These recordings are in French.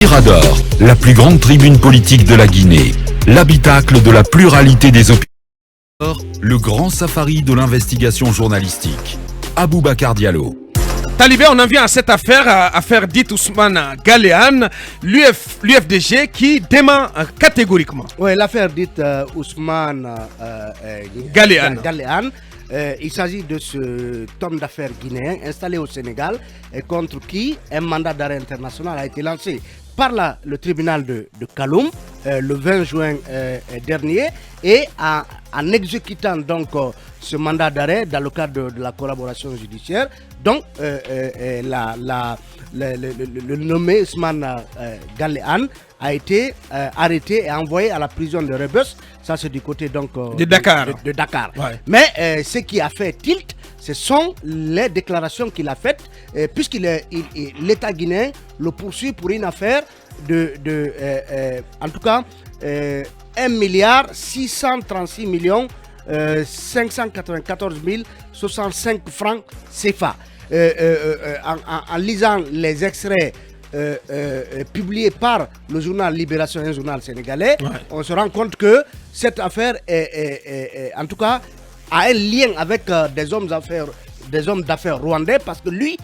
Mirador, la plus grande tribune politique de la Guinée, l'habitacle de la pluralité des opinions, le grand safari de l'investigation journalistique. Aboubacar Diallo. Talibé, on en vient à cette affaire dite Ousmane Galeane, l'UFDG qui dément catégoriquement. Oui, l'affaire dite Ousmane Galeane. Il s'agit de cet homme d'affaires guinéen installé au Sénégal et contre qui un mandat d'arrêt international a été lancé par le tribunal de Kaloum le 20 juin dernier, et en exécutant donc ce mandat d'arrêt dans le cadre de la collaboration judiciaire, donc le nommé Ousmane Galeane a été arrêté et envoyé à la prison de Rebus. Ça, c'est du côté donc de Dakar. De Dakar. Ouais. Mais ce qui a fait tilt, ce sont les déclarations qu'il a faites, puisque l'État guinéen le poursuit pour une affaire en tout cas, 1 milliard 636 millions 594 065 francs CFA. En lisant les extraits publié par le journal Libération, un journal sénégalais, on se rend compte que cette affaire en tout cas a un lien avec des hommes d'affaires rwandais, parce que lui,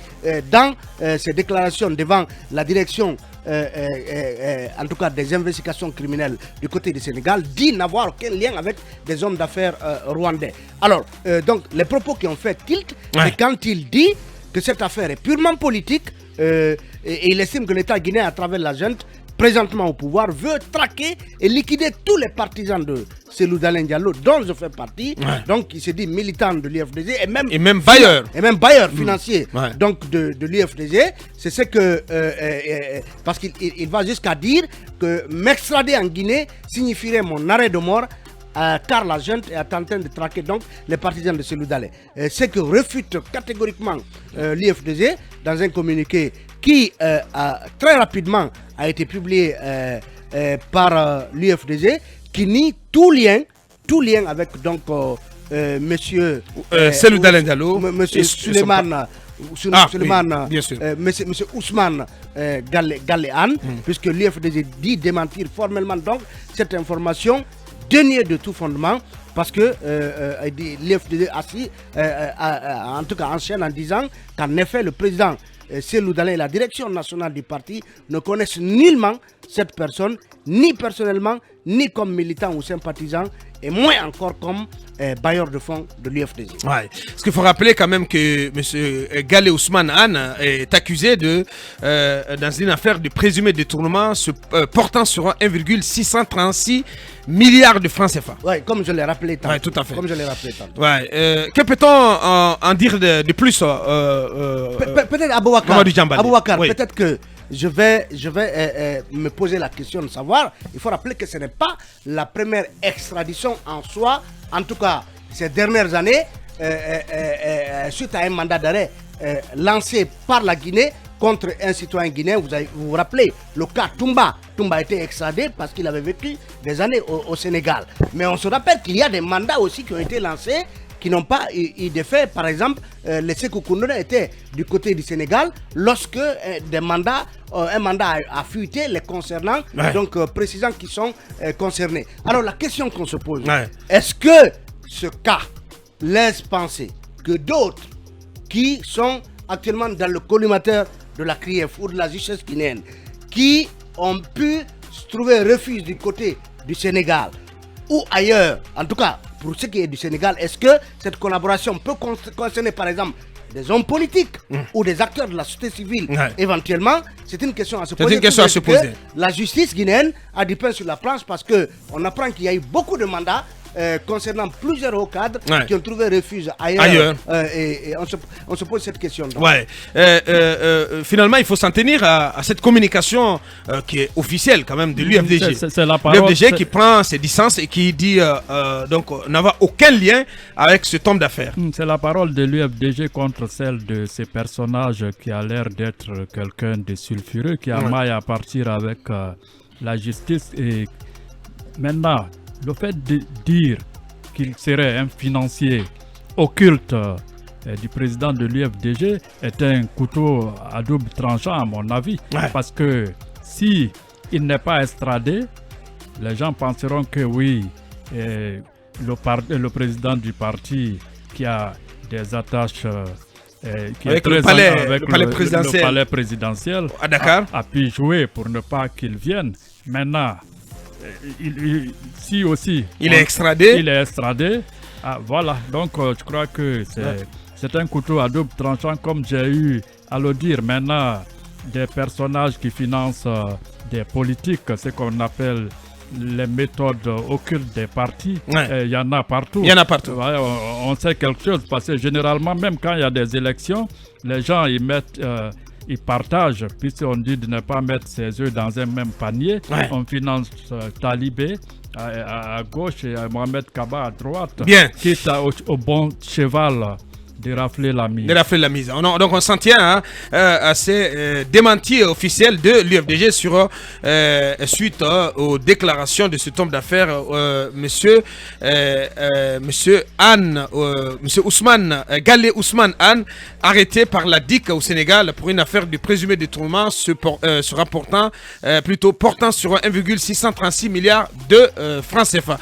dans ses déclarations devant la direction en tout cas des investigations criminelles du côté du Sénégal, dit n'avoir aucun lien avec des hommes d'affaires rwandais. Alors, donc les propos qui ont fait tilt, c'est quand il dit que cette affaire est purement politique, et il estime que l'État guinéen, à travers la junte présentement au pouvoir, veut traquer et liquider tous les partisans de Cellou Dalein Diallo, dont je fais partie. Donc il se dit militant de l'UFDG et même bailleur financier donc de l'UFDG. C'est ce que parce qu'il va jusqu'à dire que m'extrader en Guinée signifierait mon arrêt de mort, car la junte est en train de traquer donc les partisans de Cellou Dalein. Ce que refute catégoriquement l'UFDG dans un communiqué qui très rapidement a été publié par l'UFDG, qui nie tout lien avec donc monsieur Cellou Dalein Diallo, monsieur Souleymane monsieur Ousmane Galeane, puisque l'UFDG dit démentir formellement donc cette information dénuée de tout fondement, parce que l'UFDG en tout cas enchaîne en disant qu'en effet le président Cellou Dalein et la direction nationale du parti ne connaissent nullement cette personne, ni personnellement, ni comme militant ou sympathisant, et moins encore comme bailleur de fonds de l'UFDG. Ouais. Parce qu'il faut rappeler quand même que M. Gale Ousmane Anne est accusé dans une affaire de présumé détournement portant sur 1,636 milliards de francs CFA. Oui, comme je l'ai rappelé tantôt. Ouais, tout à fait. Comme je l'ai rappelé tantôt. Ouais. Que peut-on en dire de plus peut-être Aboubacar, oui. Peut-être que je vais me poser la question de savoir, il faut rappeler que ce n'est pas la première extradition en soi, en tout cas ces dernières années, suite à un mandat d'arrêt lancé par la Guinée contre un citoyen guinéen. Vous vous rappelez le cas Toumba. Toumba a été extradé parce qu'il avait vécu des années au Sénégal. Mais on se rappelle qu'il y a des mandats aussi qui ont été lancés qui n'ont pas eu d'effet. Par exemple, le Sékou Koundouné était du côté du Sénégal lorsque un mandat a fuité les concernant, donc précisant qu'ils sont concernés. Alors la question qu'on se pose, est-ce que ce cas laisse penser que d'autres qui sont actuellement dans le collimateur de la CRIEF ou de la justice guinéenne, qui ont pu se trouver refuge du côté du Sénégal ou ailleurs, en tout cas pour ce qui est du Sénégal, est-ce que cette collaboration peut concerner par exemple des hommes politiques ou des acteurs de la société civile éventuellement? C'est une question à se poser. La justice guinéenne a du pain sur la planche, parce qu'on apprend qu'il y a eu beaucoup de mandats concernant plusieurs hauts cadres qui ont trouvé refuge ailleurs. Et on se pose cette question. Finalement, il faut s'en tenir à cette communication qui est officielle quand même de l'UFDG. C'est la parole. L'UFDG qui prend ses distances et qui dit donc n'avoir aucun lien avec cet homme d'affaires. C'est la parole de l'UFDG contre celle de ces personnages qui a l'air d'être quelqu'un de sulfureux, qui a maille à partir avec la justice. Et maintenant, le fait de dire qu'il serait un financier occulte du président de l'UFDG est un couteau à double tranchant, à mon avis, parce que si il n'est pas extradé, les gens penseront que oui, le président du parti qui a des attaches qui avec est le très palais, avec le palais présidentiel. le palais présidentiel À Dakar. a pu jouer pour ne pas qu'il vienne. Maintenant, si aussi Il est extradé. il est extradé, voilà. Donc je crois que c'est un couteau à double tranchant, comme j'ai eu à le dire. Maintenant, des personnages qui financent des politiques, ce qu'on appelle les méthodes occultes des partis, il y en a partout. Il y en a partout. Ouais, on sait quelque chose parce que généralement, même quand il y a des élections, les gens ils partagent, puisqu'on dit de ne pas mettre ses œufs dans un même panier. Ouais. On finance Talibé à gauche et Mohamed Kaba à droite. Bien. Quitte au bon cheval de rafler la mise. De rafler la mise. Donc on s'en tient à ces démentis officiels de l'UFDG sur suite aux déclarations de cet homme d'affaires, monsieur Ousmane Galé Ousmane Anne, arrêté par la DIC au Sénégal pour une affaire de présumé détournement portant sur 1,636 milliards de francs CFA.